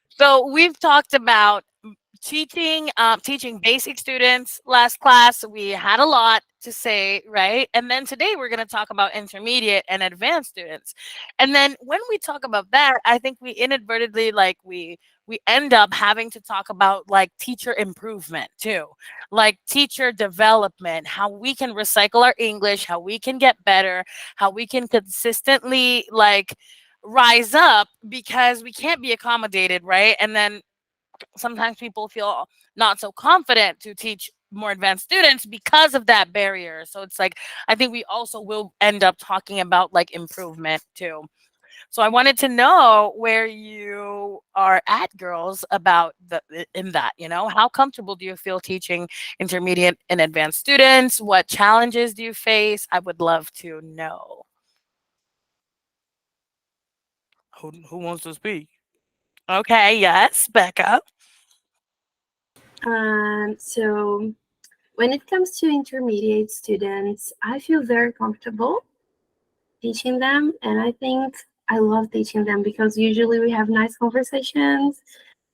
So we've talked about teaching basic students. Last class we had a lot to say, right? And then today we're going to talk about intermediate and advanced students. And then when we talk about that, I think we inadvertently, like, we end up having to talk about like teacher improvement too, like teacher development, how we can recycle our English, how we can get better, how we can consistently like rise up, because we can't be accommodated, right? And then sometimes people feel not so confident to teach more advanced students because of that barrier. So it's like, I think we also will end up talking about like improvement too. So I wanted to know where you are at, girls, about the in that, how comfortable do you feel teaching intermediate and advanced students? What challenges do you face? I would love to know. Who wants to speak? Okay, yes, Becca. So when it comes to intermediate students, I feel very comfortable teaching them, and I think I love teaching them because usually we have nice conversations,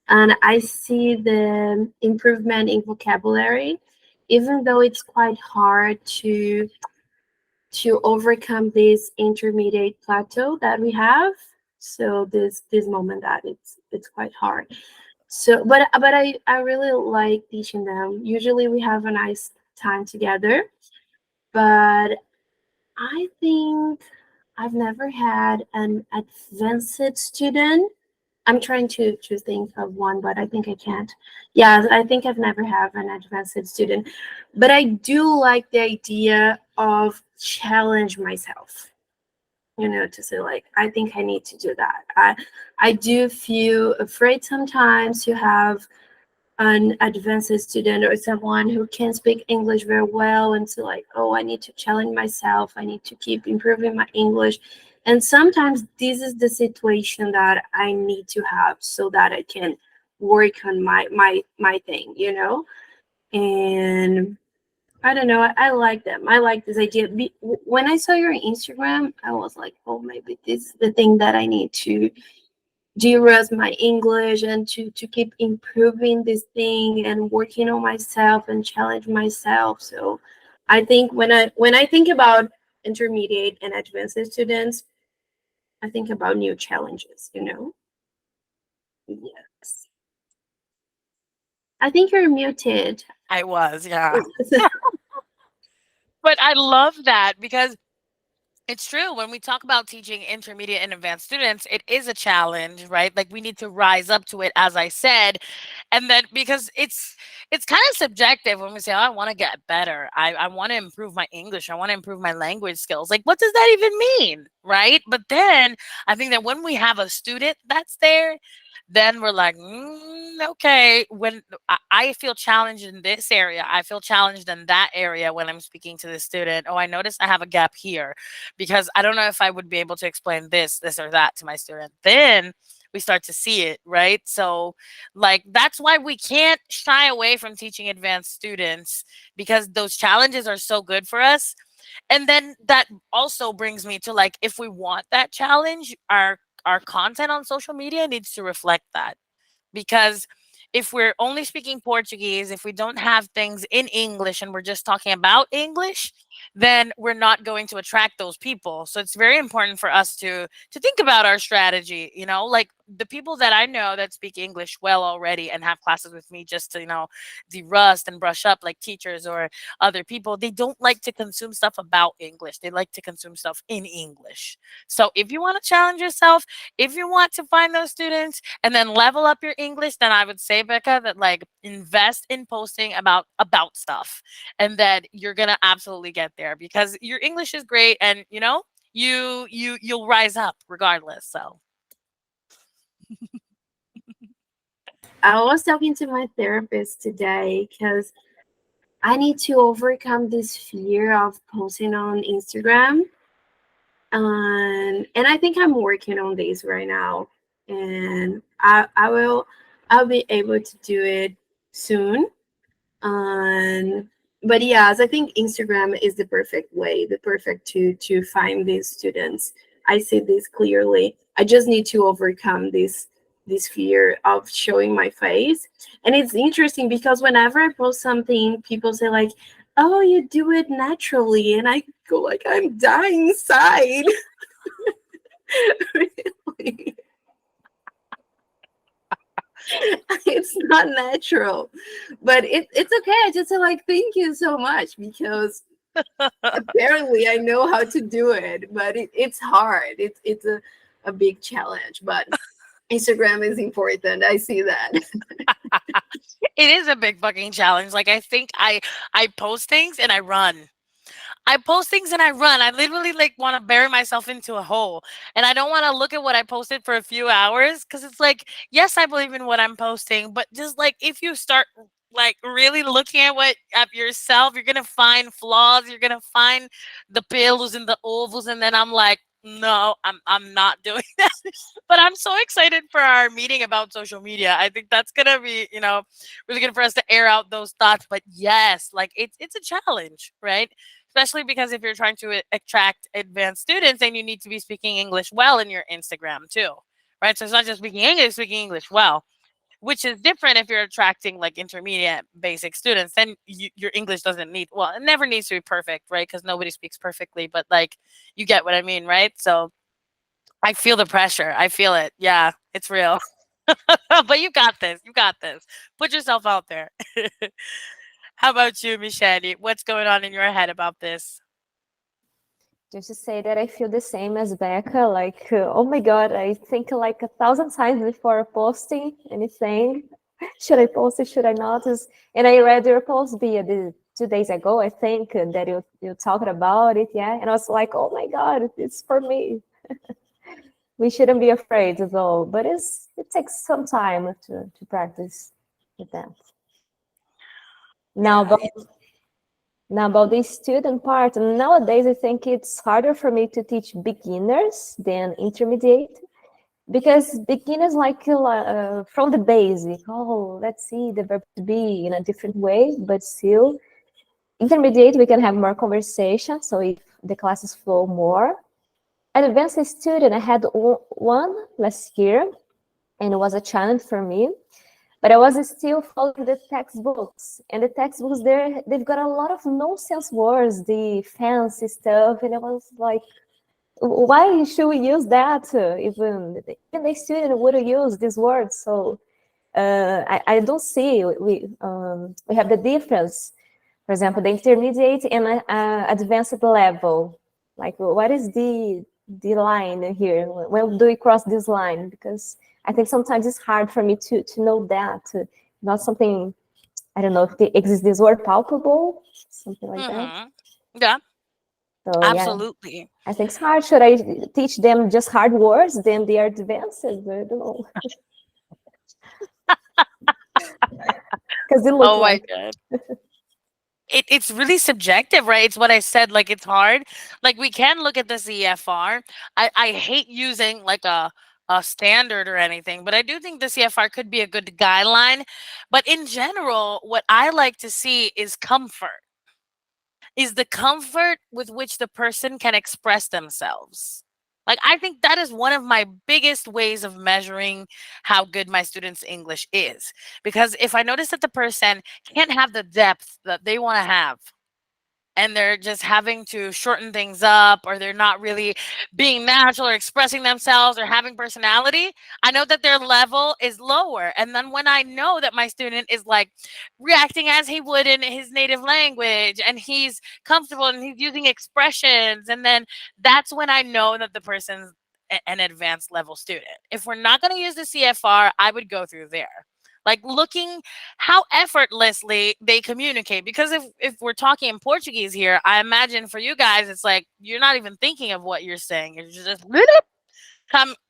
and I see the improvement in vocabulary, even though it's quite hard to overcome this intermediate plateau that we have. So this moment that it's quite hard. So but I really like teaching them. Usually we have a nice time together, but I think I've never had an advanced student. I'm trying to think of one, but I think I can't. Yeah, I think I've never had an advanced student, but I do like the idea of challenge myself. To say like I think I need to do that. I do feel afraid sometimes to have an advanced student or someone who can speak English very well, and so like, oh, I need to challenge myself, I need to keep improving my English. And sometimes this is the situation that I need to have so that I can work on my thing. And I don't know, I like them. I like this idea. When I saw your Instagram, I was like, oh, maybe this is the thing that I need to de-rust my English and to keep improving this thing and working on myself and challenge myself. So I think when I think about intermediate and advanced students, I think about new challenges. Yes. I think you're muted. I was, yeah. But I love that because it's true. When we talk about teaching intermediate and advanced students, it is a challenge, right? Like we need to rise up to it, as I said. And then because it's kind of subjective when we say, oh, I want to get better. I want to improve my English. I want to improve my language skills. Like, what does that even mean? Right. But then I think that when we have a student that's there, then we're like, okay, when I feel challenged in this area, I feel challenged in that area when I'm speaking to the student. Oh, I noticed I have a gap here because I don't know if I would be able to explain this or that to my student. Then we start to see it, right? So, like, that's why we can't shy away from teaching advanced students because those challenges are so good for us. And then that also brings me to like, if we want that challenge, our content on social media needs to reflect that, because if we're only speaking Portuguese, if we don't have things in English and we're just talking about English, then we're not going to attract those people. So it's very important for us to think about our strategy, like the people that I know that speak English well already and have classes with me just to, de-rust and brush up, like teachers or other people, they don't like to consume stuff about English. They like to consume stuff in English. So if you want to challenge yourself, if you want to find those students and then level up your English, then I would say, Becca, that like invest in posting about stuff, and then you're gonna absolutely get there because your English is great, and you'll rise up regardless. So I was talking to my therapist today because I need to overcome this fear of posting on Instagram. And I think I'm working on this right now. And I'll be able to do it soon. And but yes, I think Instagram is the perfect way, the perfect to find these students. I see this clearly. I just need to overcome this fear of showing my face. And it's interesting because whenever I post something, people say like, "Oh, you do it naturally," and I go like, "I'm dying inside." Really. It's not natural, but it's okay. I just say like, "Thank you so much," because apparently I know how to do it, but it's hard. It's a big challenge, but Instagram is important. I see that. It is a big fucking challenge. Like I think I post things and I run. I post things and I run. I literally like want to bury myself into a hole. And I don't want to look at what I posted for a few hours cuz it's like, yes, I believe in what I'm posting, but just like if you start like really looking at what at yourself, you're going to find flaws, you're going to find the pillows and the ovals and then I'm like, no, I'm not doing that. But I'm so excited for our meeting about social media. I think that's going to be, really good for us to air out those thoughts, but yes, like it's a challenge, right? Especially because if you're trying to attract advanced students, then you need to be speaking English well in your Instagram too, right? So it's not just speaking English well, which is different if you're attracting like intermediate basic students. Then your English doesn't need, well, it never needs to be perfect, right? Because nobody speaks perfectly, but like you get what I mean, right? So I feel the pressure. I feel it. Yeah, it's real. But you got this. You got this. Put yourself out there. How about you, Michelle? What's going on in your head about this? Just to say that I feel the same as Becca. Like, oh my God, I think like 1,000 times before posting anything. Should I post it? Should I not? And I read your post, Bia, 2 days ago, I think, that you talked about it. Yeah. And I was like, oh my God, it's for me. We shouldn't be afraid though, but it takes some time to practice with that. Now, Yeah. but Now, about the student part, nowadays I think it's harder for me to teach beginners than intermediate because beginners like from the basic. Oh, let's see the verb to be in a different way, but still intermediate we can have more conversation. So if the classes flow more. Advanced student, I had one last year, and it was a challenge for me. But I was still following the textbooks, and the textbooks there they've got a lot of nonsense words, the fancy stuff, and I was like, why should we use that? Even the student would use these words. So I don't see we have the difference. For example, the intermediate and advanced level. Like, what is the line here? When do we cross this line? Because I think sometimes it's hard for me to know that. Not something, I don't know if there exists this word palpable, something like that. Mm-hmm. Yeah, So yeah, absolutely. I think it's hard. Should I teach them just hard words? Then they are advanced. I don't know, because it looks Oh my like. god. It's really subjective, right? It's what I said. Like it's hard. Like we can look at the CFR. I hate using like a standard or anything, but I do think the CFR could be a good guideline. But in general, what I like to see is comfort. Is the comfort with which the person can express themselves. Like I think that is one of my biggest ways of measuring how good my students' English is. Because if I notice that the person can't have the depth that they want to have, and they're just having to shorten things up or they're not really being natural or expressing themselves or having personality, I know that their level is lower. And then when I know that my student is like reacting as he would in his native language and he's comfortable and he's using expressions, and then that's when I know that the person's an advanced level student. If we're not going to use the CFR, I would go through there, like looking how effortlessly they communicate. Because if we're talking in Portuguese here, I imagine for you guys it's like you're not even thinking of what you're saying. It's just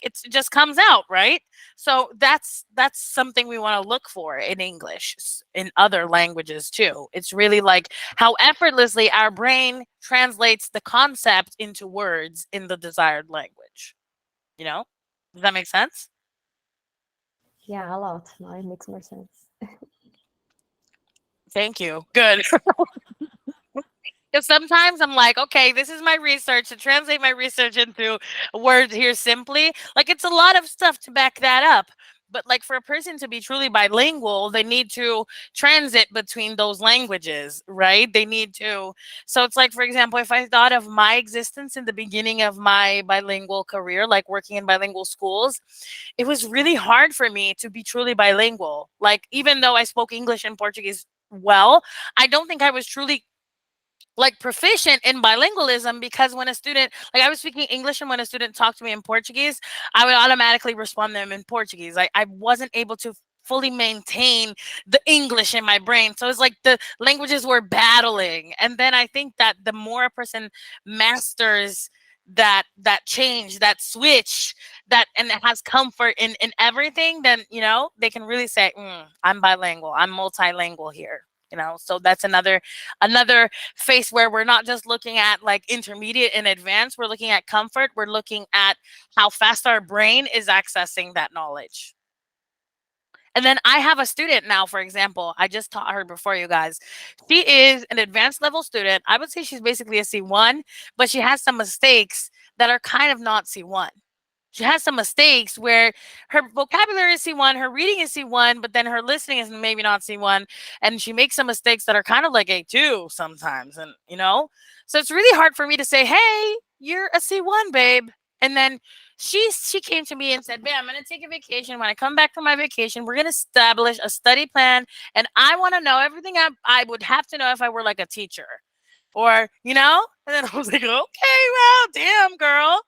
it just comes out, right? So that's something we want to look for in English, in other languages too. It's really like how effortlessly our brain translates the concept into words in the desired language, you know? Does that make sense? Yeah, a lot. Now it makes more sense. Thank you. Good. Because sometimes I'm like, okay, this is my research to translate my research into words here simply. Like it's a lot of stuff to back that up. But like for a person to be truly bilingual, they need to transit between those languages, right? They need to. So it's like, for example, if I thought of my existence in the beginning of my bilingual career, like working in bilingual schools, it was really hard for me to be truly bilingual. Like even though I spoke English and Portuguese well, I don't think I was truly like proficient in bilingualism because when a student like I was speaking English and when a student talked to me in Portuguese, I would automatically respond to them in Portuguese. I wasn't able to fully maintain the English in my brain. So it's like the languages were battling. And then I think that the more a person masters that change, that switch, that and it has comfort in everything, then they can really say, I'm bilingual, I'm multilingual here. So that's another phase where we're not just looking at like intermediate and advanced, we're looking at comfort, we're looking at how fast our brain is accessing that knowledge. And then I have a student now, for example, I just taught her before, you guys. She is an advanced level student. I would say she's basically a C1, but she has some mistakes that are kind of not C1. She has some mistakes where her vocabulary is C1, her reading is C1, but then her listening is maybe not C1. And she makes some mistakes that are kind of like A2 sometimes. And, so it's really hard for me to say, hey, you're a C1, babe. And then she came to me and said, babe, I'm going to take a vacation. When I come back from my vacation, we're going to establish a study plan. And I want to know everything I would have to know if I were like a teacher. Or, and then I was like, okay, well, damn, girl.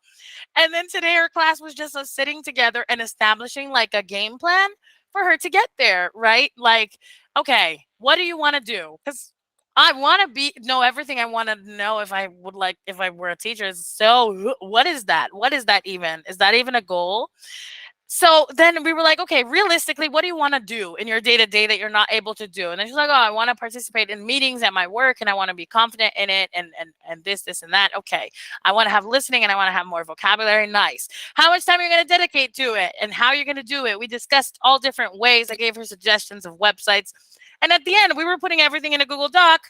And then today her class was just us sitting together and establishing like a game plan for her to get there, right? Like, okay, what do you want to do? Because I want to know everything I want to know if I were a teacher. So what is that? What is that even? Is that even a goal? So then we were like, okay, realistically, what do you want to do in your day to day that you're not able to do? And then she's like, oh, I want to participate in meetings at my work and I want to be confident in it and this and that. Okay. I want to have listening and I want to have more vocabulary. Nice. How much time are you going to dedicate to it and how you're going to do it? We discussed all different ways. I gave her suggestions of websites. And at the end, we were putting everything in a Google Doc.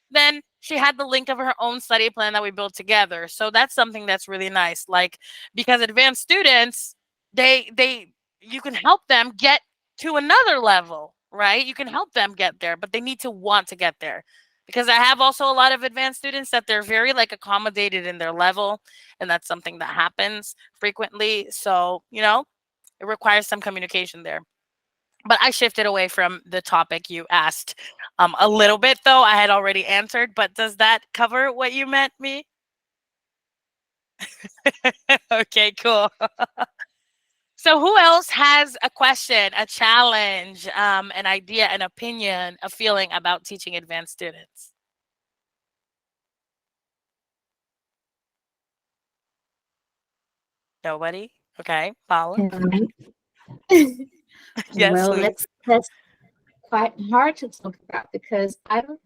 Then she had the link of her own study plan that we built together. So that's something that's really nice. Like, because advanced students, they you can help them get to another level, right? You can help them get there, but they need to want to get there. Because I have also a lot of advanced students that they're very like accommodated in their level, and that's something that happens frequently. So, it requires some communication there. But I shifted away from the topic you asked a little bit, though. I had already answered, but does that cover what you meant me? Okay, cool. So who else has a question, a challenge, an idea, an opinion, a feeling about teaching advanced students? Nobody? Okay, Paula? Um, Yes, well, please. that's quite hard to talk about because I don't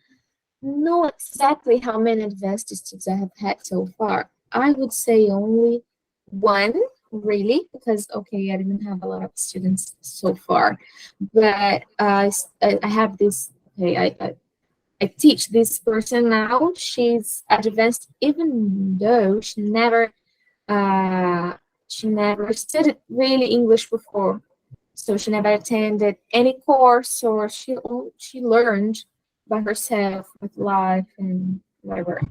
know exactly how many advanced students I have had so far. I would say only one, really, because okay, I didn't have a lot of students so far, but I have this. Okay, I teach this person now. She's advanced, even though she never studied really English before. So she never attended any course, or she learned by herself with life and whatever.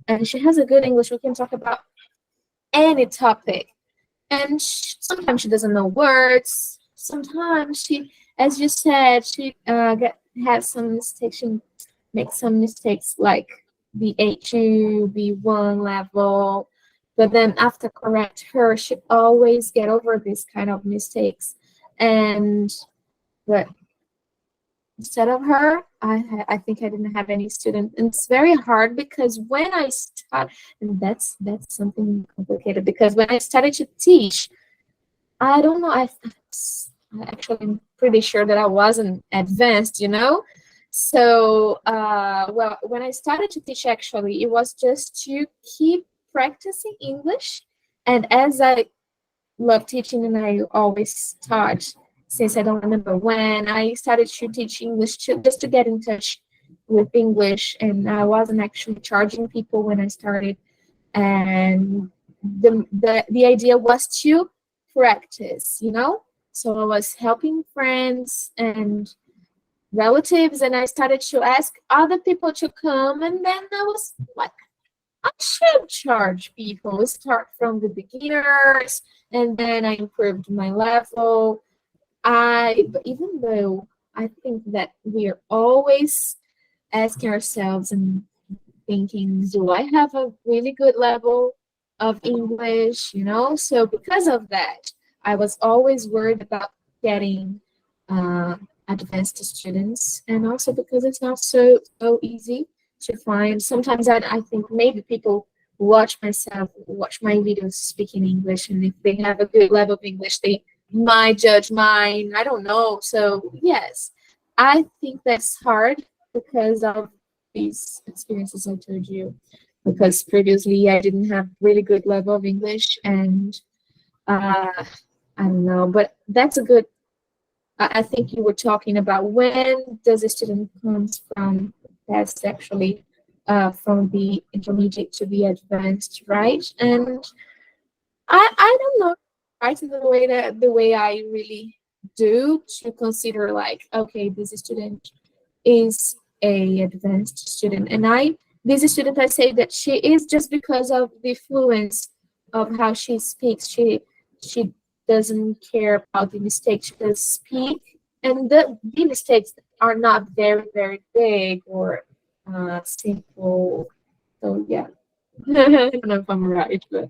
And she has a good English. We can talk about any topic. And sometimes she doesn't know words. Sometimes she, as you said, she has some mistakes. She makes some mistakes like the A2, B1 level. But then after correct her, she always get over these kind of mistakes. And but instead of her, I think I didn't have any student. And it's very hard because when I start, and that's something complicated, because when I started to teach, I don't know, I actually am pretty sure that I wasn't advanced, So, well, when I started to teach, actually, it was just to keep practicing English. And as I love teaching and I always taught since I don't remember when, I started to teach English just to get in touch with English, and I wasn't actually charging people when I started. And the idea was to practice, you know. So I was helping friends and relatives, and I started to ask other people to come, and then I was like, I should charge people. Start from the beginners, and then I improved my level. But even though I think that we are always asking ourselves and thinking, do I have a really good level of English? You know, so because of that, I was always worried about getting uh, advanced students, and also because it's not so easy to find. Sometimes I think maybe people watch my videos speaking English, and if they have a good level of English, they might judge mine. I don't know. So yes, I think that's hard because of these experiences I told you, because previously I didn't have really good level of English, and uh, I don't know, but that's a good. I think you were talking about when does a student comes from that's actually from the intermediate to the advanced, right? And I don't know, right, the way I really do to consider like, okay, this student is a advanced student, and I this student I say that she is just because of the fluence of how she speaks. She doesn't care about the mistakes. She does speak, and the mistakes are not very big or simple. So yeah. I don't know if I'm right, but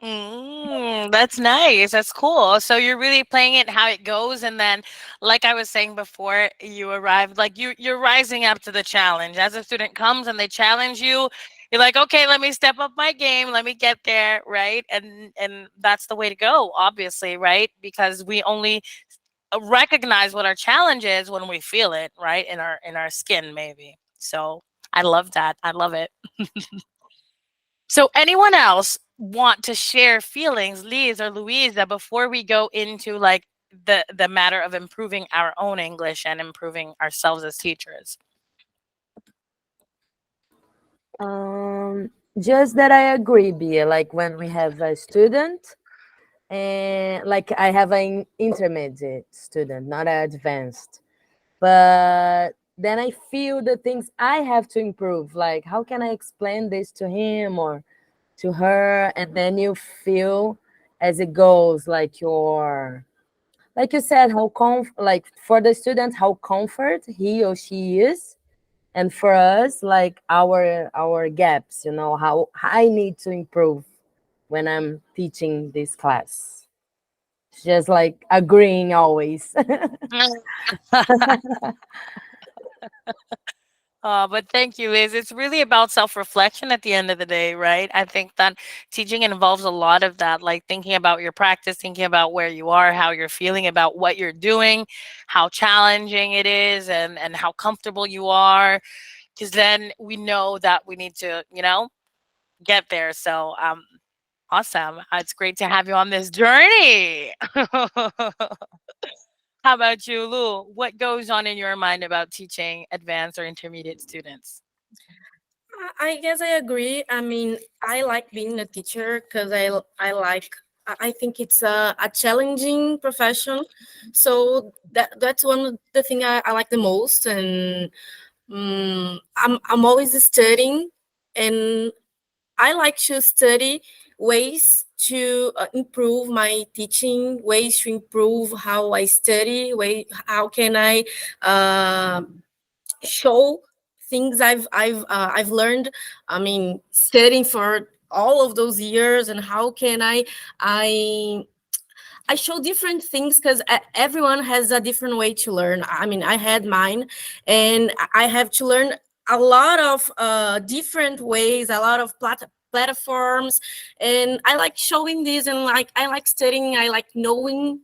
That's nice. That's cool. So you're really playing it how it goes, and then, like I was saying before, you arrived. Like you're rising up to the challenge. As a student comes and they challenge you, you're like, okay, let me step up my game. Let me get there, right? And that's the way to go, obviously, right? Because we only recognize what our challenge is when we feel it, right, in our skin, maybe. So I love that. I love it. So, anyone else want to share feelings, Liz or Louisa, before we go into like the matter of improving our own English and improving ourselves as teachers? Um, just that I agree, Bia. Like when we have a student, and like I have an intermediate student, not an advanced, but then I feel the things I have to improve. Like how can I explain this to him or to her? And then you feel as it goes, like like you said, like for the student, how comfort he or she is, and for us, like our gaps, how I need to improve when I'm teaching this class. It's just like agreeing always. But thank you, Liz. It's really about self reflection at the end of the day, right? I think that teaching involves a lot of that, like thinking about your practice, thinking about where you are, how you're feeling about what you're doing, how challenging it is, and how comfortable you are. Because then we know that we need to, get there. So, awesome. It's great to have you on this journey. How about you, Lou? What goes on in your mind about teaching advanced or intermediate students? I guess I agree. I mean, I like being a teacher because I think it's a challenging profession. So that's one of the thing I like the most. And I'm always studying, and I like to study ways to improve my teaching, ways to improve how I study, how can I show things I've learned. I mean, studying for all of those years, and how can I I show different things because everyone has a different way to learn. I mean, I had mine, and I have to learn a lot of different ways, a lot of platforms, and I like showing this, and like I like studying, I like knowing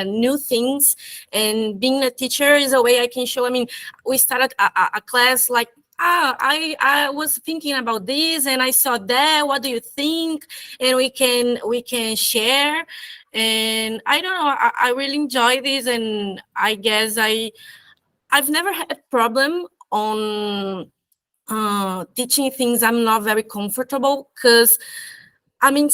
new things, and being a teacher is a way I can show. I mean, we started a class like. I was thinking about this and I saw that. What do you think? And we can share, and I don't know, I really enjoy this, and I guess I've never had a problem on teaching things I'm not very comfortable, because I mean,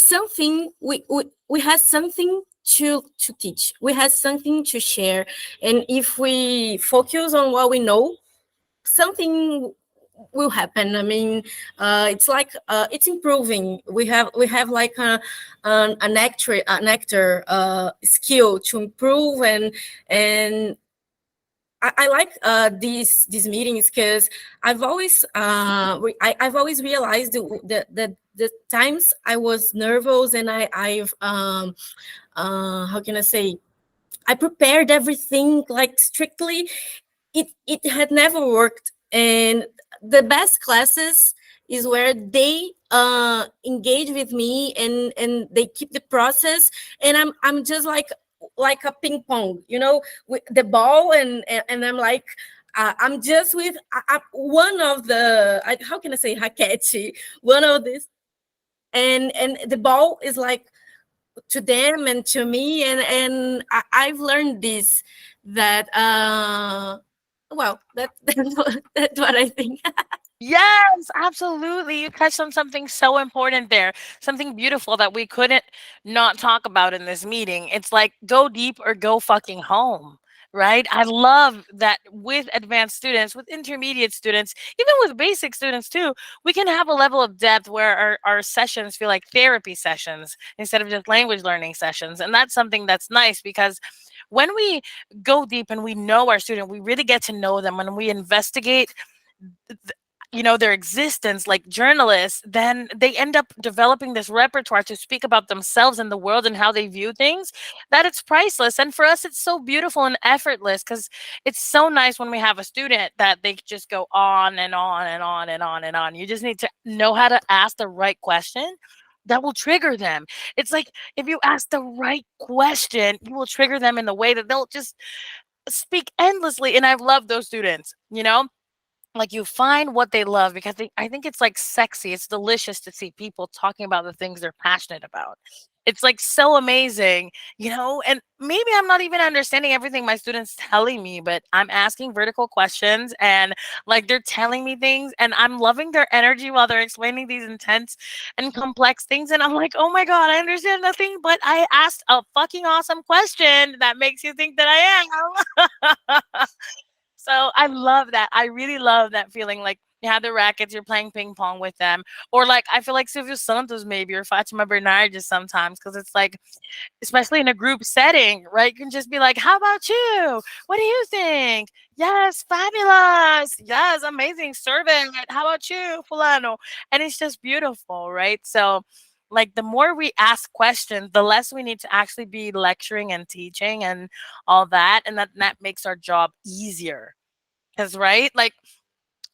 we have something to teach. We have something to share, and if we focus on what we know, something will happen. I mean, it's like it's improving. We have like an actor skill to improve, and I like these meetings, because I've always realized the times I was nervous, and I've how can I say, I prepared everything like strictly. It had never worked, and the best classes is where they engage with me, and they keep the process, and I'm just like a ping pong, with the ball, and I'm like, I'm just with one of the how can I say, raquete, one of this, and the ball is like to them and to me, I've learned this, that well, that's what I think. Yes, absolutely. You touched on something so important there, something beautiful that we couldn't not talk about in this meeting. It's like go deep or go fucking home, right? I love that with advanced students, with intermediate students, even with basic students too, we can have a level of depth where our sessions feel like therapy sessions instead of just language learning sessions. And that's something that's nice because when we go deep and we know our student, we really get to know them and we investigate their existence like journalists, then they end up developing this repertoire to speak about themselves and the world and how they view things, that it's priceless. And for us, it's so beautiful and effortless because it's so nice when we have a student that they just go on and on and on and on and on. You just need to know how to ask the right question that will trigger them. It's like if you ask the right question, you will trigger them in the way that they'll just speak endlessly. And I've loved those students. Like you find what they love because I think it's like sexy. It's delicious to see people talking about the things they're passionate about. It's like so amazing. And maybe I'm not even understanding everything my students telling me, but I'm asking vertical questions and like they're telling me things and I'm loving their energy while they're explaining these intense and complex things. And I'm like, oh my God, I understand nothing, but I asked a fucking awesome question that makes you think that I am. So I love that. I really love that feeling. Like you have the rackets, you're playing ping pong with them, or like I feel like Silvio Santos maybe or Fatima Bernard just sometimes because it's like, especially in a group setting, right? You can just be like, "How about you? What do you think? Yes, fabulous. Yes, amazing. Serve it. How about you, Fulano?" And it's just beautiful, right? So. Like the more we ask questions, the less we need to actually be lecturing and teaching and all that, and that makes our job easier. Because right, like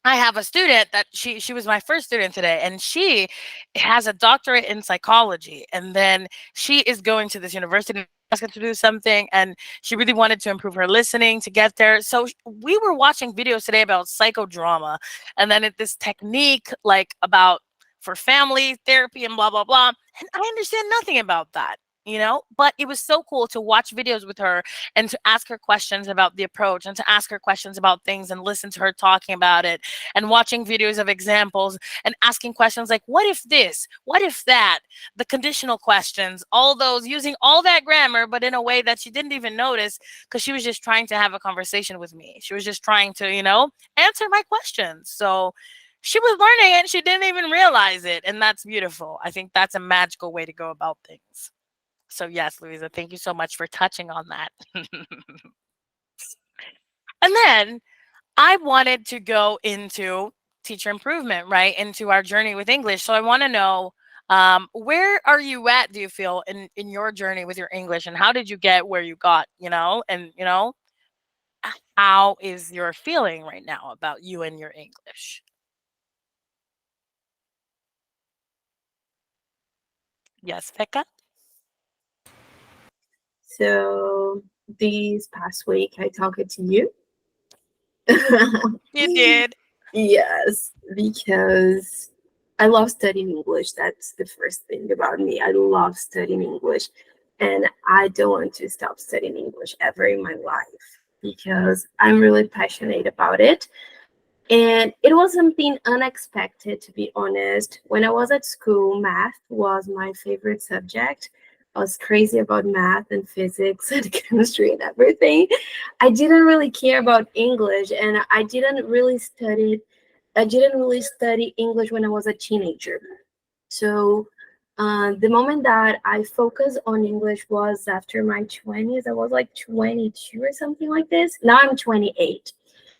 I have a student that she was my first student today, and she has a doctorate in psychology, and then she is going to this university to do something, and she really wanted to improve her listening to get there. So we were watching videos today about psychodrama, and then this technique like about for family therapy and blah blah blah. And I understand nothing about that. But it was so cool to watch videos with her and to ask her questions about the approach and to ask her questions about things and listen to her talking about it and watching videos of examples and asking questions like, what if this? What if that? The conditional questions, all those, using all that grammar, but in a way that she didn't even notice because she was just trying to have a conversation with me. She was just trying to answer my questions. So she was learning and she didn't even realize it. And that's beautiful. I think that's a magical way to go about things. So yes, Louisa, thank you so much for touching on that. And then I wanted to go into teacher improvement, right? Into our journey with English. So I want to know, where are you at, do you feel, in your journey with your English, and how did you get where you got, and how is your feeling right now about you and your English? Yes, Pekka? So this past week I talked to you. You did. Yes, because I love studying English. That's the first thing about me. I love studying English, and I don't want to stop studying English ever in my life because I'm really passionate about it. And it was something unexpected, to be honest. When I was at school, math was my favorite subject. I was crazy about math and physics and chemistry and everything. I didn't really care about English, and I didn't really study English when I was a teenager. So the moment that I focused on English was after my 20s. I was like 22 or something like this. Now I'm 28.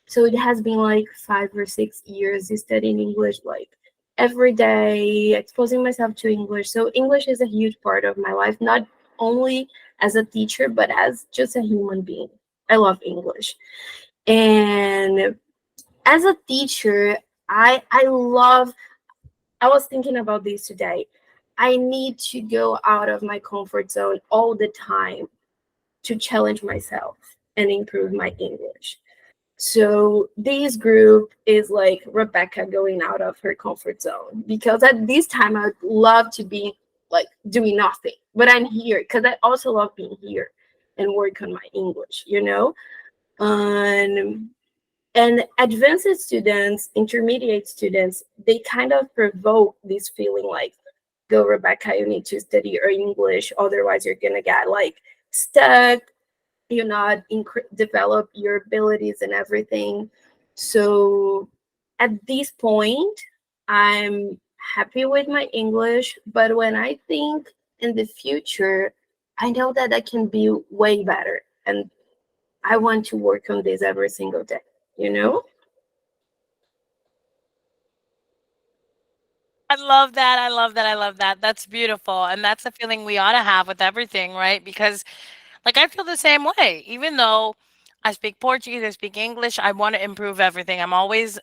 So it has been like 5 or 6 years studying English, like every day, exposing myself to English. So English is a huge part of my life, not only as a teacher, but as just a human being. I love English. And as a teacher, I was thinking about this today. I need to go out of my comfort zone all the time to challenge myself and improve my English. So this group is like Rebecca going out of her comfort zone, because at this time I'd love to be like doing nothing, but I'm here because I also love being here and work on my English, you know? Um, and advanced students, intermediate students, they kind of provoke this feeling like, go Rebecca, you need to study your English, otherwise you're gonna get like stuck, you not develop your abilities and everything. So at this point, I'm happy with my English, but when I think in the future, I know that I can be way better, and I want to work on this every single day, you know? I love that. I love that. I love that. That's beautiful. And that's a feeling we ought to have with everything, right? Because, like, I feel the same way. Even though I speak Portuguese, I speak English, I want to improve everything. I'm always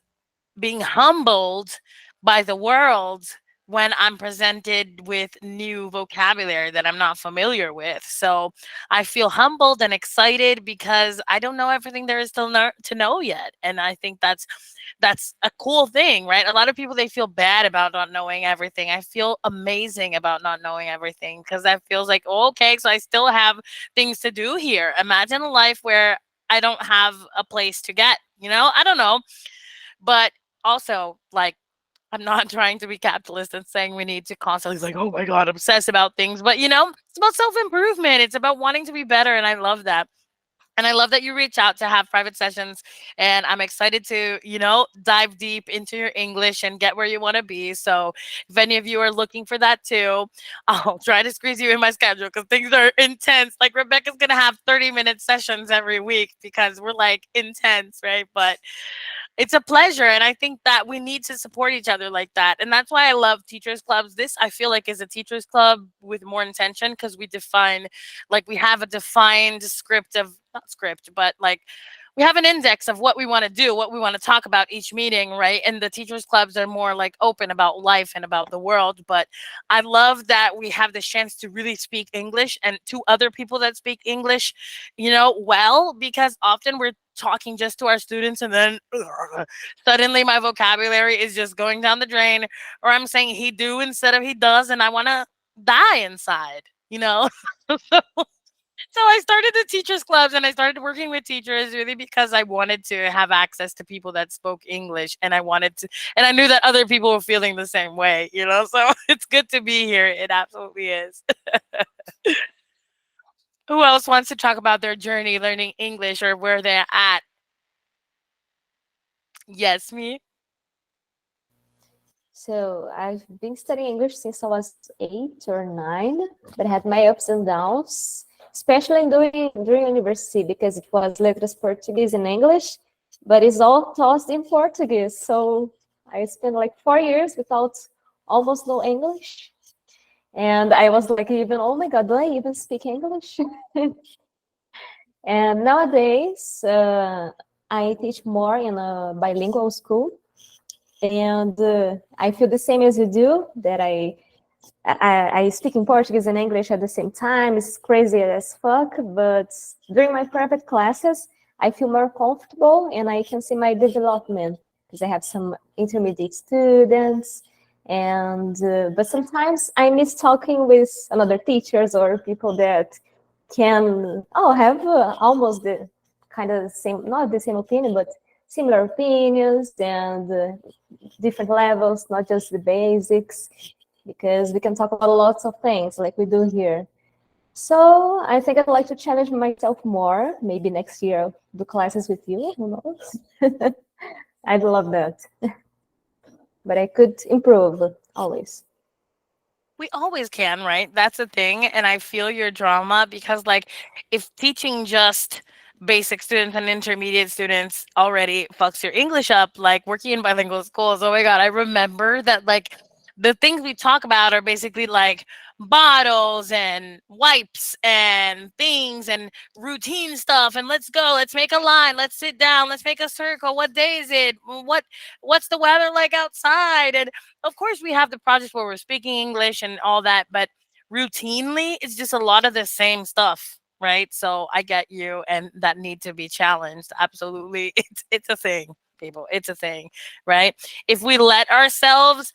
being humbled by the world when I'm presented with new vocabulary that I'm not familiar with. So I feel humbled and excited because I don't know everything there is to know yet. And I think that's a cool thing, right? A lot of people, they feel bad about not knowing everything. I feel amazing about not knowing everything because that feels like, oh, okay, so I still have things to do here. Imagine a life where I don't have a place to get, I don't know. But also, like, I'm not trying to be capitalist and saying we need to constantly like, oh my God, obsess about things. But it's about self-improvement. It's about wanting to be better. And I love that. And I love that you reach out to have private sessions. And I'm excited to, dive deep into your English and get where you want to be. So if any of you are looking for that too, I'll try to squeeze you in my schedule because things are intense. Like Rebecca's going to have 30-minute sessions every week because we're like intense, right? But it's a pleasure, and I think that we need to support each other like that, and that's why I love teachers clubs. This, I feel like, is a teachers club with more intention because we have a defined script of, not script, but like we have an index of what we want to do, what we want to talk about each meeting, right? And the teachers clubs are more like open about life and about the world. But I love that we have the chance to really speak English and to other people that speak English, well, because often we're talking just to our students and then suddenly my vocabulary is just going down the drain, or I'm saying he do instead of he does, and I want to die inside. So I started the teachers clubs and I started working with teachers really because I wanted to have access to people that spoke English, and and I knew that other people were feeling the same way. So it's good to be here. It absolutely is. Who else wants to talk about their journey learning English or where they're at? Yes, me. So I've been studying English since I was 8 or 9, but I had my ups and downs, especially during university because it was letras Portuguese and English, but it's all taught in Portuguese. So I spent like 4 years without almost no English. And I was like, even, oh my God, do I even speak English? And nowadays, I teach more in a bilingual school. And I feel the same as you do, that I speak in Portuguese and English at the same time. It's crazy as fuck, but during my private classes, I feel more comfortable and I can see my development because I have some intermediate students. And but sometimes I miss talking with another teachers or people that can have almost the kind of same, not the same opinion, but similar opinions and different levels, not just the basics, because we can talk about lots of things like we do here. So I think I'd like to challenge myself more. Maybe next year I'll do classes with you, who knows? I'd love that. But I could improve always. We always can, right? That's the thing. And I feel your drama because, like, if teaching just basic students and intermediate students already fucks your English up, like working in bilingual schools, oh my God, I remember that, like, the things we talk about are basically like bottles and wipes and things and routine stuff. And let's go, let's make a line, let's sit down, let's make a circle. What day is it? What's the weather like outside? And of course we have the projects where we're speaking English and all that, but routinely it's just a lot of the same stuff, right? So I get you, and that need to be challenged. Absolutely. It's a thing, people. It's a thing, right? If we let ourselves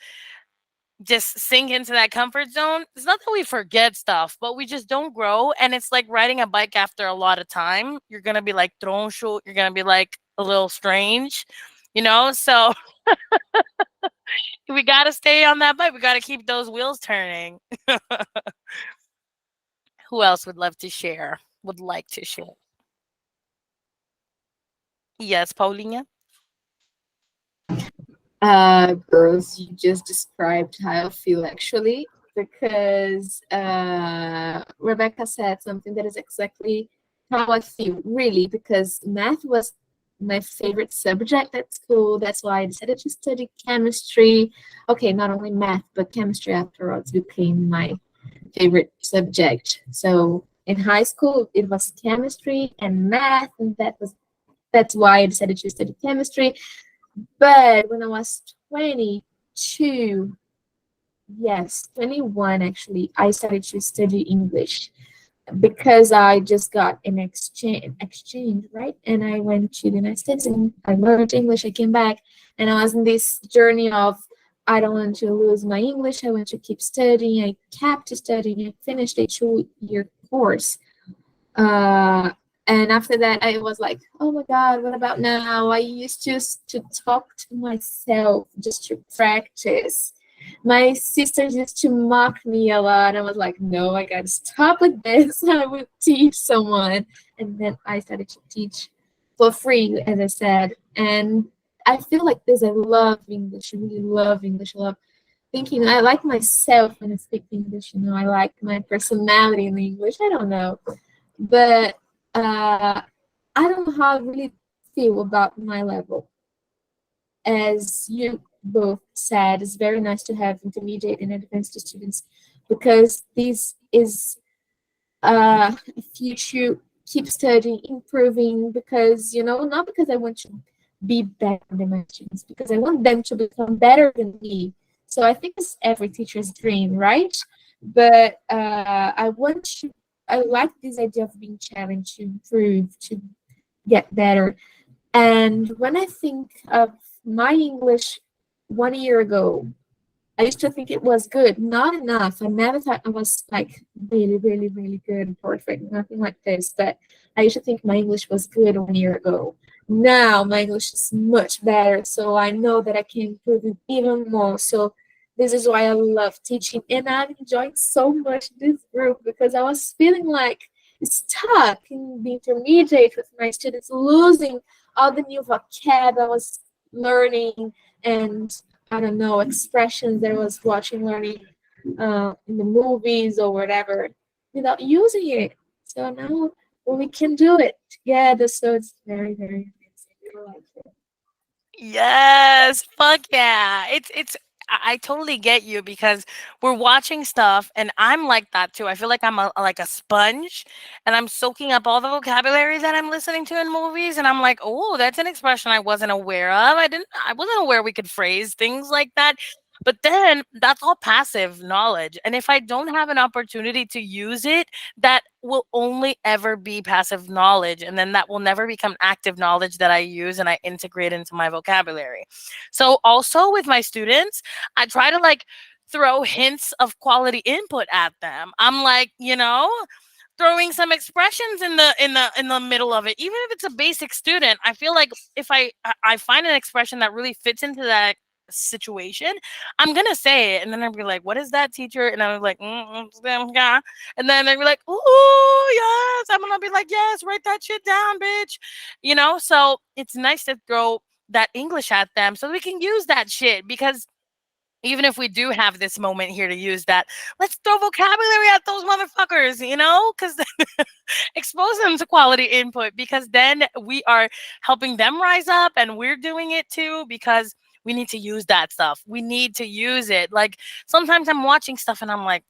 just sink into that comfort zone, it's not that we forget stuff, but we just don't grow. And it's like riding a bike after a lot of time. You're gonna be like troncho, you're gonna be like a little strange, you know? So we got to stay on that bike. We got to keep those wheels turning. Who else would love to share? Would like to share? Yes, Paulina. Girls, you just described how I feel actually, because Rebecca said something that is exactly how I feel, really, because math was my favorite subject at school. That's why I decided to study chemistry. Okay, not only math, but chemistry afterwards became my favorite subject. So in high school, it was chemistry and math, and that's why I decided to study chemistry. But when I was 22, yes, 21 actually, I started to study English because I just got an exchange, right? And I went to the United States and I learned English. I came back and I was in this journey of I don't want to lose my English. I want to keep studying. I kept studying. I finished a 2-year course. And after that, I was like, oh my God, what about now? I used just to talk to myself, just to practice. My sisters used to mock me a lot. I was like, no, I gotta stop with this. I will teach someone. And then I started to teach for free, as I said. And I feel like this. I love English. I really love English. I love thinking. I like myself when I speak English. I like my personality in English. I don't know. But I don't know how I really feel about my level. As you both said, it's very nice to have intermediate and advanced students because this is if you should keep studying, improving, because not because I want to be better than my students, because I want them to become better than me. So I think it's every teacher's dream, right? But I like this idea of being challenged to improve, to get better. And when I think of my English 1 year ago, I used to think it was good, not enough. I never thought I was like really, really, really good and perfect, nothing like this. But I used to think my English was good 1 year ago. Now my English is much better, so I know that I can improve it even more. So this is why I love teaching, and I'm enjoying so much this group because I was feeling like stuck in the intermediate with my students, losing all the new vocab I was learning and I don't know expressions that I was watching, learning in the movies or whatever, without using it. So now we can do it together. So it's very, very amazing. I like it. Yes, fuck yeah. It's I totally get you because we're watching stuff and I'm like that too. I feel like I'm like a sponge and I'm soaking up all the vocabulary that I'm listening to in movies and I'm like, "Oh, that's an expression I wasn't aware of. I wasn't aware we could phrase things like that." But then that's all passive knowledge. And if I don't have an opportunity to use it, that will only ever be passive knowledge. And then that will never become active knowledge that I use and I integrate into my vocabulary. So, also with my students, I try to like throw hints of quality input at them. I'm like, throwing some expressions in the middle of it, even if it's a basic student. I feel like if I find an expression that really fits into that situation, I'm gonna say it, and then I'll be like, "What is that, teacher?" And I'm like, yeah. And then they'll be like, "Ooh, yes." I'm gonna be like, "Yes, write that shit down, bitch." So it's nice to throw that English at them so we can use that shit, because even if we do have this moment here to use that, let's throw vocabulary at those motherfuckers, because expose them to quality input, because then we are helping them rise up and we're doing it too, because we need to use that stuff. We need to use it. Like sometimes I'm watching stuff and I'm like,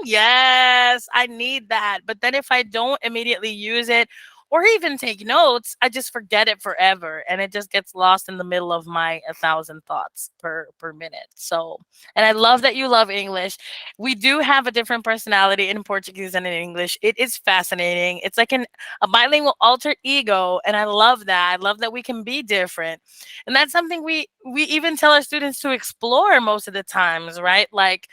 yes, I need that. But then if I don't immediately use it or even take notes, I just forget it forever and it just gets lost in the middle of my 1,000 thoughts per minute. So, and I love that you love English. We do have a different personality in Portuguese and in English. It is fascinating. It's like a bilingual alter ego, and I love that. I love that we can be different, and that's something we even tell our students to explore most of the times, right? Like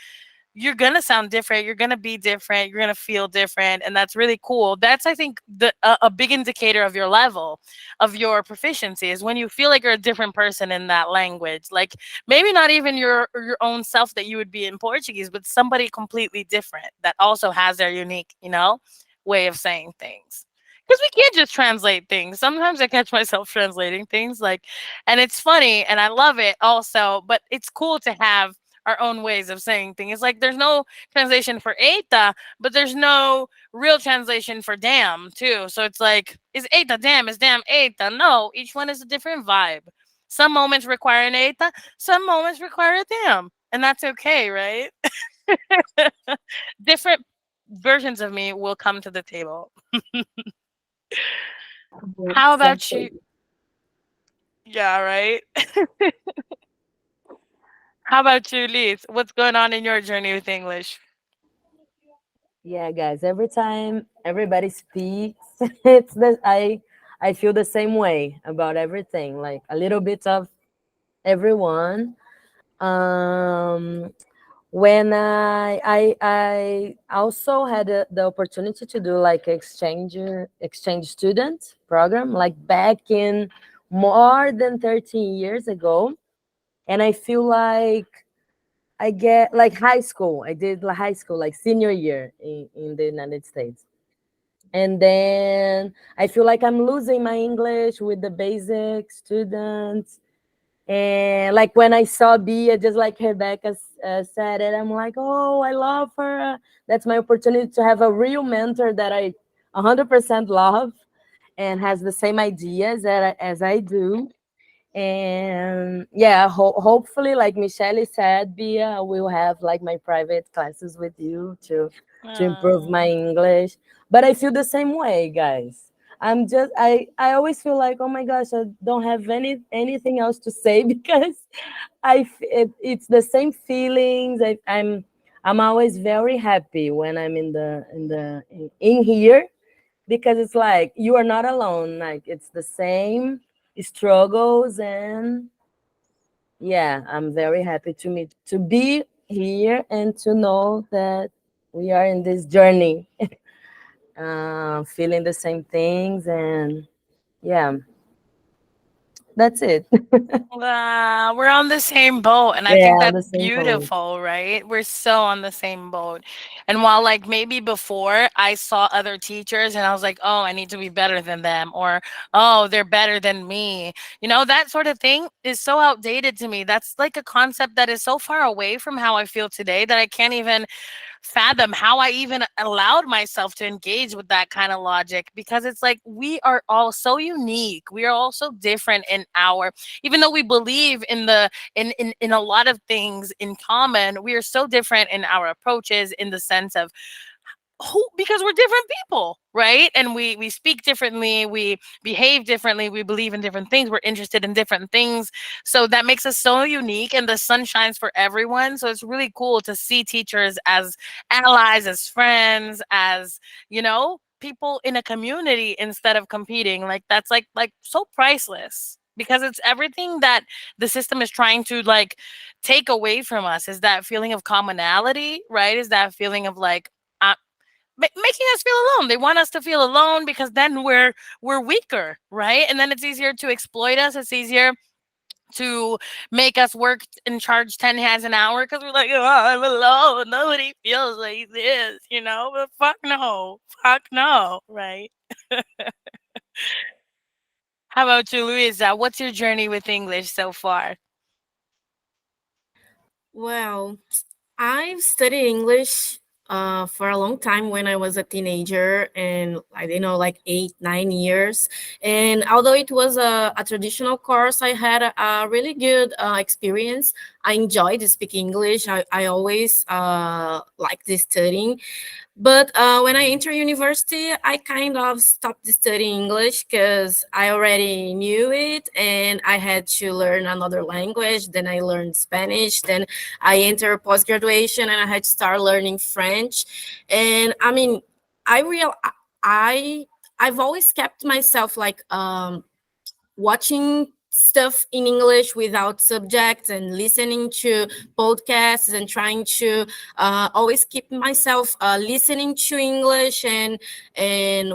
you're gonna sound different, you're gonna be different, you're gonna feel different, and that's really cool. That's, I think, a big indicator of your level, of your proficiency, is when you feel like you're a different person in that language. Like maybe not even your own self that you would be in Portuguese, but somebody completely different that also has their unique, way of saying things. Because we can't just translate things. Sometimes I catch myself translating things, like, and it's funny and I love it also, but it's cool to have our own ways of saying things. It's like there's no translation for eita, but there's no real translation for damn too. So it's like, is eita damn? Is damn eita? No, each one is a different vibe. Some moments require an eita, some moments require a damn, and that's okay, right? Different versions of me will come to the table. How about you? Exactly. Yeah, right. How about you, Liz? What's going on in your journey with English? Yeah, guys. Every time everybody speaks, it's the I feel the same way about everything. Like a little bit of everyone. Um, when I also had the opportunity to do like exchange student program, like back in more than 13 years ago, and I feel like I get like high school. I did like high school, like senior year in the United States. And then I feel like I'm losing my English with the basic students. And like when I saw Bia, just like Rebecca said it, I'm like, oh, I love her. That's my opportunity to have a real mentor that I 100% love and has the same ideas as I do. And yeah, hopefully, like Michelle said, Bia, we'll have like my private classes with you to improve my Oh, English. But I feel the same way, guys. I always feel like, oh my gosh, I don't have anything else to say because it's the same feelings. I'm always very happy when I'm in here because it's like you are not alone. Like it's the same struggles, and yeah, I'm very happy to be here and to know that we are in this journey, feeling the same things, and yeah, that's it. we're on the same boat, and I Yeah, think on that's the same boat. beautiful, right? We're so on the same boat. And while like maybe before I saw other teachers and I was like, oh, I need to be better than them, or oh, they're better than me, that sort of thing is so outdated to me. That's like a concept that is so far away from how I feel today that I can't even fathom how I even allowed myself to engage with that kind of logic, because it's like we are all so unique. We are all so different in our, even though we believe in in a lot of things in common, we are so different in our approaches, in the sense of who, because we're different people, right? And we speak differently, we behave differently, we believe in different things, we're interested in different things. So that makes us so unique, and the sun shines for everyone. So it's really cool to see teachers as allies, as friends, as, people in a community instead of competing. Like that's like so priceless, because it's everything that the system is trying to like take away from us, is that feeling of commonality, right? Is that feeling of like, making us feel alone. They want us to feel alone because then we're weaker, right? And then it's easier to exploit us. It's easier to make us work and charge 10 has an hour because we're like, oh, I'm alone. Nobody feels like this, you know? But fuck no. Fuck no, right? How about you, Luisa? What's your journey with English so far? Well, I've studied English for a long time when I was a teenager, and I don't know, like 8, 9 years. And although it was a traditional course, I had a really good experience. I enjoyed speaking English. I always liked the studying. But when I entered university, I kind of stopped studying English because I already knew it and I had to learn another language. Then I learned Spanish. Then I entered post graduation and I had to start learning French. And I mean, I real I I've always kept myself like watching stuff in English without subjects and listening to podcasts and trying to always keep myself listening to English and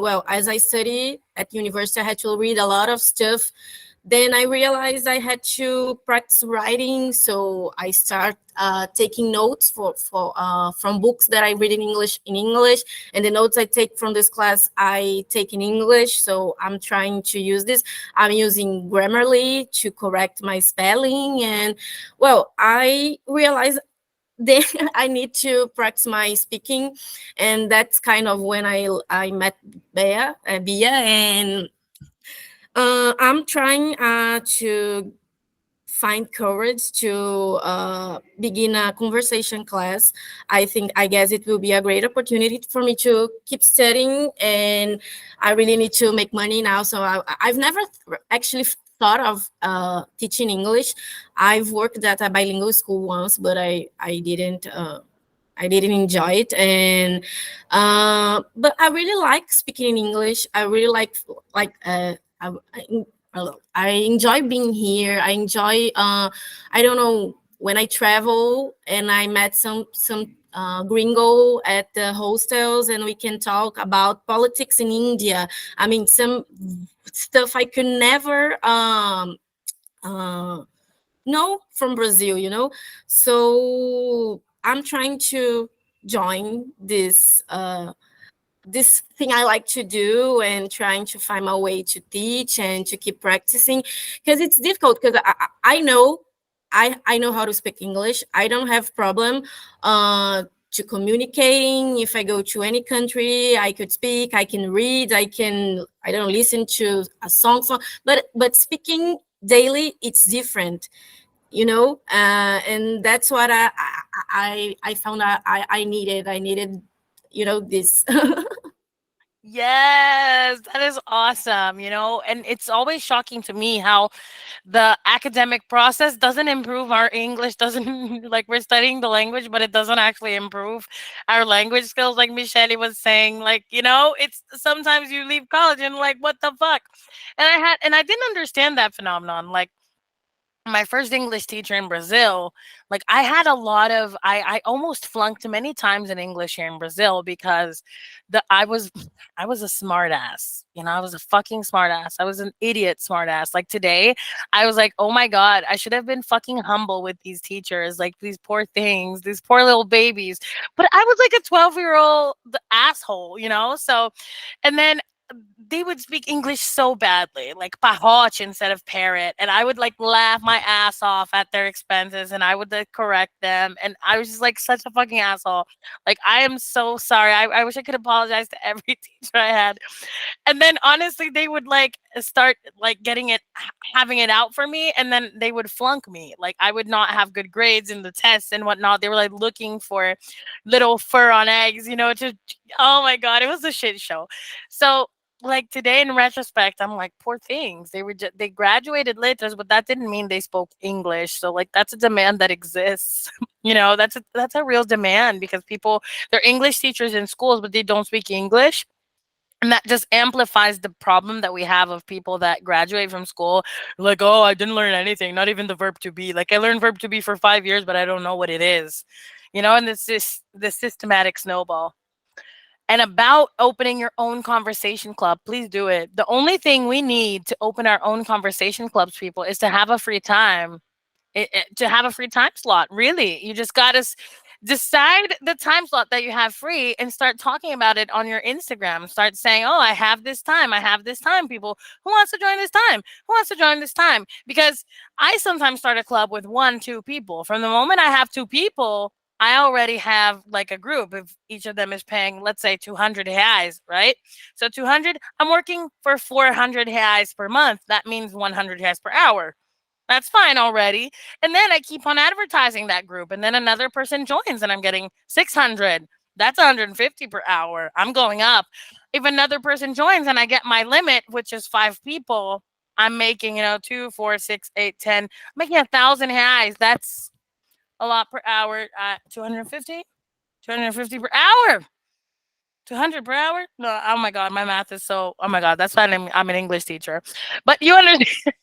well, as I study at university, I had to read a lot of stuff. Then I realized I had to practice writing, so I start taking notes from books that I read in English, and the notes I take from this class I take in English. So I'm trying to use this. I'm using Grammarly to correct my spelling, and well, I realized then I need to practice my speaking, and that's kind of when I met Bia, and I'm trying to find courage to begin a conversation class. I guess it will be a great opportunity for me to keep studying, and I really need to make money now. So I've never actually thought of teaching English. I've worked at a bilingual school once, but I didn't. I didn't enjoy it, and but I really like speaking in English. I really like I enjoy being here. I enjoy I don't know, when I travel and I met some gringo at the hostels and we can talk about politics in India. I mean, some stuff I could never uh, know from Brazil, you know. So I'm trying to join this thing I like to do and trying to find my way to teach and to keep practicing, because it's difficult because I know I know how to speak English. I don't have problem to communicating. If I go to any country, I could speak, I can read, I don't know, listen to a song, but speaking daily, it's different, you know. And that's what I found I needed, you know, this. Yes, that is awesome, you know, and it's always shocking to me how the academic process doesn't improve our English, doesn't like we're studying the language, but it doesn't actually improve our language skills, like Michelle was saying. Like, you know, it's sometimes you leave college and like, what the fuck? And I didn't understand that phenomenon. Like my first English teacher in Brazil, like I had a lot of I almost flunked many times in English here in Brazil because the I was a smart ass. You know, I was a fucking smart ass. I was an idiot smart ass. Like today, I was like, "Oh my god, I should have been fucking humble with these teachers, like these poor things, these poor little babies." But I was like a 12-year-old asshole, you know? So and then they would speak English so badly, like pahote instead of parrot. And I would like laugh my ass off at their expenses and I would like correct them. And I was just like such a fucking asshole. Like, I am so sorry. I wish I could apologize to every teacher I had. And then honestly, they would like start like getting it, having it out for me. And then they would flunk me. Like, I would not have good grades in the tests and whatnot. They were like looking for little fur on eggs, you know, to, oh my God, it was a shit show. So, like today in retrospect, I'm like, poor things. They were they graduated letters, but that didn't mean they spoke English. So like that's a demand that exists. You know, that's a real demand because people, they're English teachers in schools, but they don't speak English. And that just amplifies the problem that we have of people that graduate from school like, oh, I didn't learn anything, not even the verb to be. Like I learned verb to be for 5 years, but I don't know what it is. You know, and it's this systematic snowball. And about opening your own conversation club, please do it. The only thing we need to open our own conversation clubs, people, is to have a free time. To have a free time slot, really. You just got to decide the time slot that you have free and start talking about it on your Instagram. Start saying, oh, I have this time. I have this time, people. Who wants to join this time? Who wants to join this time? Because I sometimes start a club with 1, 2 people. From the moment I have 2 people, I already have like a group. If each of them is paying, let's say, 200 reais, right? So 200, I'm working for 400 reais per month. That means 100 reais per hour. That's fine already. And then I keep on advertising that group. And then another person joins and I'm getting 600. That's 150 per hour. I'm going up. If another person joins and I get my limit, which is 5 people, I'm making, 2, 4, 6, 8, 10. I'm making 1,000 reais. That's a lot per hour. 250? 250 per hour. 200 per hour? No, oh my God, my math is so, oh my God, that's why I'm an English teacher. But you understand,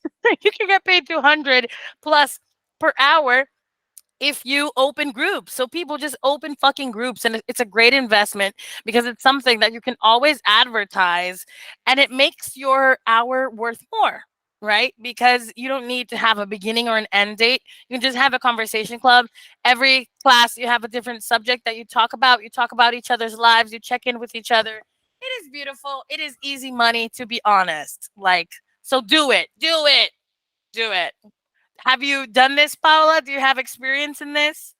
you can get paid 200 plus per hour if you open groups. So people just open fucking groups, and it's a great investment because it's something that you can always advertise and it makes your hour worth more, right? Because you don't need to have a beginning or an end date. You can just have a conversation club. Every class you have a different subject that you talk about. You talk about each other's lives, you check in with each other. It is beautiful. It is easy money, to be honest. Like, so do it. Do it. Do it. Have you done this, Paula? Do you have experience in this?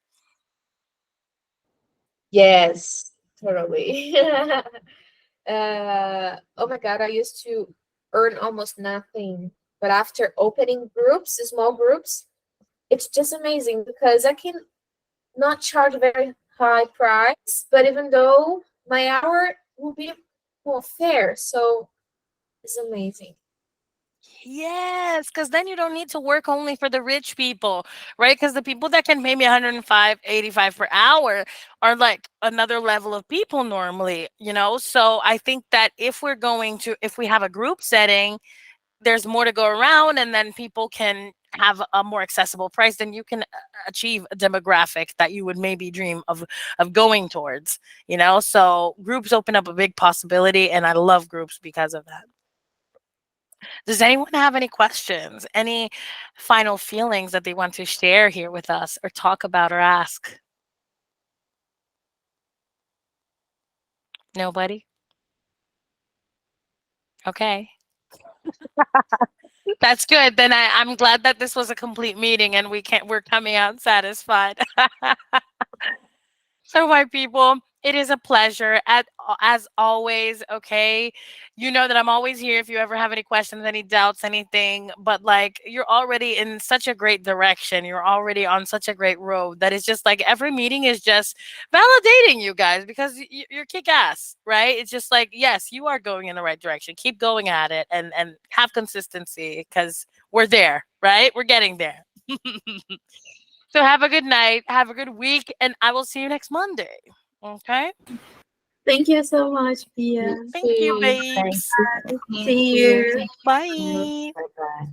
Yes, totally. Oh my God, I used to earn almost nothing. But after opening groups, small groups, it's just amazing because I can not charge a very high price, but even though my hour will be more fair, so it's amazing. Yes, because then you don't need to work only for the rich people, right? Because the people that can pay me 105, 85 per hour are like another level of people normally. So I think that if we have a group setting, there's more to go around, and then people can have a more accessible price, then you can achieve a demographic that you would maybe dream of going towards. So groups open up a big possibility, and I love groups because of that. Does anyone have any questions? Any final feelings that they want to share here with us or talk about or ask? Nobody? Okay. That's good. Then I'm glad that this was a complete meeting and we're coming out satisfied. So, my people, it is a pleasure as always. Okay, you know that I'm always here if you ever have any questions, any doubts, anything. But like, you're already in such a great direction. You're already on such a great road that it's just like every meeting is just validating you guys because you're kick ass, right? It's just like, yes, you are going in the right direction. Keep going at it and have consistency because we're there, right? We're getting there. So have a good night, have a good week, and I will see you next Monday. Okay? Thank you so much, Pia. Thank you, Thank babes. you. See you. Bye. Bye bye.